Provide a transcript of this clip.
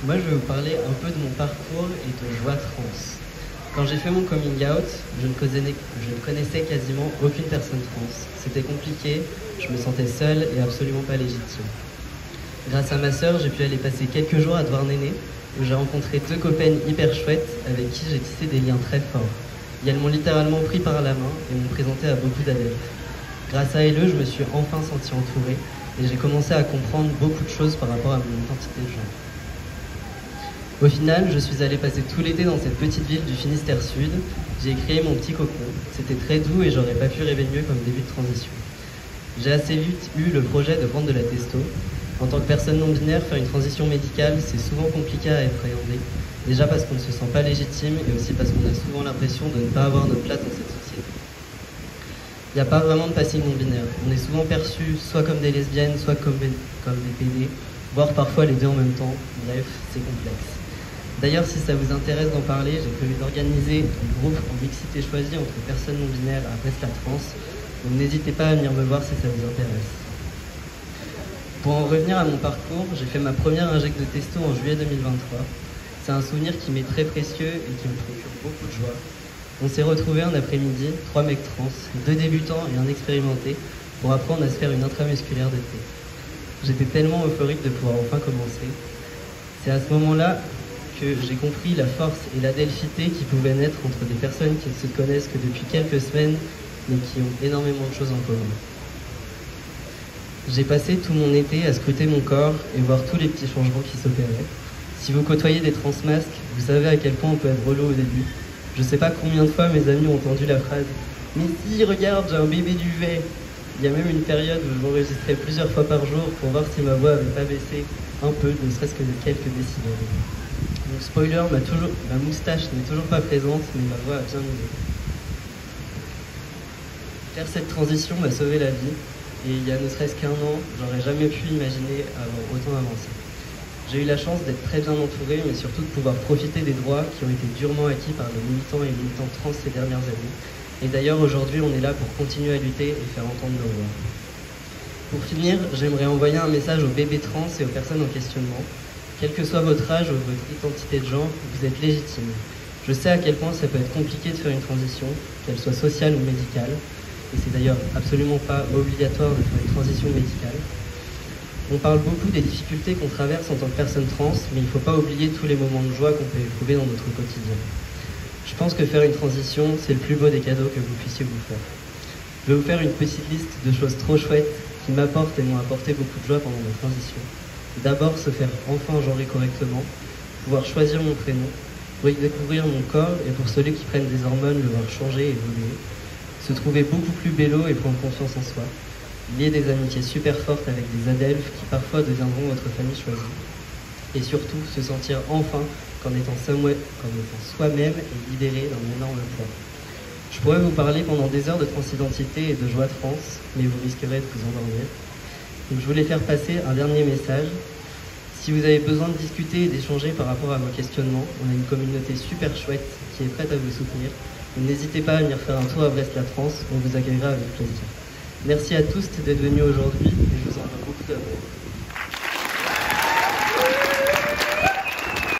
Moi, je vais vous parler un peu de mon parcours et de joie trans. Quand j'ai fait mon coming out, je ne connaissais quasiment aucune personne trans. C'était compliqué, je me sentais seule et absolument pas légitime. Grâce à ma sœur, j'ai pu aller passer quelques jours à Douarnenez, où j'ai rencontré deux copaines hyper chouettes avec qui j'ai tissé des liens très forts. Et elles m'ont littéralement pris par la main et m'ont présenté à beaucoup d'adeptes. Grâce à elle, je me suis enfin sentie entourée et j'ai commencé à comprendre beaucoup de choses par rapport à mon identité de genre. Au final, je suis allée passer tout l'été dans cette petite ville du Finistère Sud. J'ai créé mon petit cocon. C'était très doux et j'aurais pas pu rêver mieux comme début de transition. J'ai assez vite eu le projet de prendre de la testo. En tant que personne non binaire, faire une transition médicale, c'est souvent compliqué à appréhender. Déjà parce qu'on ne se sent pas légitime et aussi parce qu'on a souvent l'impression de ne pas avoir notre place dans cette société. Il n'y a pas vraiment de passing non binaire. On est souvent perçu soit comme des lesbiennes, soit comme des PD, voire parfois les deux en même temps. Bref, c'est complexe. D'ailleurs, si ça vous intéresse d'en parler, j'ai prévu d'organiser un groupe en mixité choisie entre personnes non binaires à Brest-la-France. Donc n'hésitez pas à venir me voir si ça vous intéresse. Pour en revenir à mon parcours, j'ai fait ma première injecte de testo en juillet 2023. C'est un souvenir qui m'est très précieux et qui me procure beaucoup de joie. On s'est retrouvés un après-midi, 3 mecs trans, 2 débutants et un expérimenté, pour apprendre à se faire une intramusculaire de thé. J'étais tellement euphorique de pouvoir enfin commencer. C'est à ce moment-là que j'ai compris la force et l'adelphité qui pouvaient naître entre des personnes qui ne se connaissent que depuis quelques semaines, mais qui ont énormément de choses en commun. J'ai passé tout mon été à scruter mon corps et voir tous les petits changements qui s'opéraient. Si vous côtoyez des transmasques, vous savez à quel point on peut être relou au début. Je sais pas combien de fois mes amis ont entendu la phrase « Mais si, regarde, j'ai un bébé duvet !» Il y a même une période où je m'enregistrais plusieurs fois par jour pour voir si ma voix avait pas baissé un peu, ne serait-ce que de quelques décibels. Donc spoiler, ma moustache n'est toujours pas présente, mais ma voix a bien mieux. Faire cette transition m'a sauvé la vie, et il y a ne serait-ce qu'un an, j'aurais jamais pu imaginer avoir autant avancé. J'ai eu la chance d'être très bien entouré, mais surtout de pouvoir profiter des droits qui ont été durement acquis par les militants et militantes trans ces dernières années. Et d'ailleurs, aujourd'hui, on est là pour continuer à lutter et faire entendre nos voix. Pour finir, j'aimerais envoyer un message aux bébés trans et aux personnes en questionnement. Quel que soit votre âge ou votre identité de genre, vous êtes légitime. Je sais à quel point ça peut être compliqué de faire une transition, qu'elle soit sociale ou médicale. Et c'est d'ailleurs absolument pas obligatoire de faire une transition médicale. On parle beaucoup des difficultés qu'on traverse en tant que personne trans, mais il ne faut pas oublier tous les moments de joie qu'on peut éprouver dans notre quotidien. Je pense que faire une transition, c'est le plus beau des cadeaux que vous puissiez vous faire. Je vais vous faire une petite liste de choses trop chouettes qui m'apportent et m'ont apporté beaucoup de joie pendant ma transition. D'abord, se faire enfin genrer correctement, pouvoir choisir mon prénom, redécouvrir mon corps et pour ceux qui prennent des hormones, le voir changer et évoluer, se trouver beaucoup plus bello et prendre confiance en soi, lier des amitiés super fortes avec des adelphes qui parfois deviendront votre famille choisie, et surtout se sentir enfin qu'en étant soi-même et libéré d'un énorme poids. Je pourrais vous parler pendant des heures de transidentité et de joie trans, mais vous risquerez de vous endormir. Donc je voulais faire passer un dernier message. Si vous avez besoin de discuter et d'échanger par rapport à vos questionnements, on a une communauté super chouette qui est prête à vous soutenir. Donc n'hésitez pas à venir faire un tour à Brest-la-France, on vous accueillera avec plaisir. Merci à tous d'être venus aujourd'hui.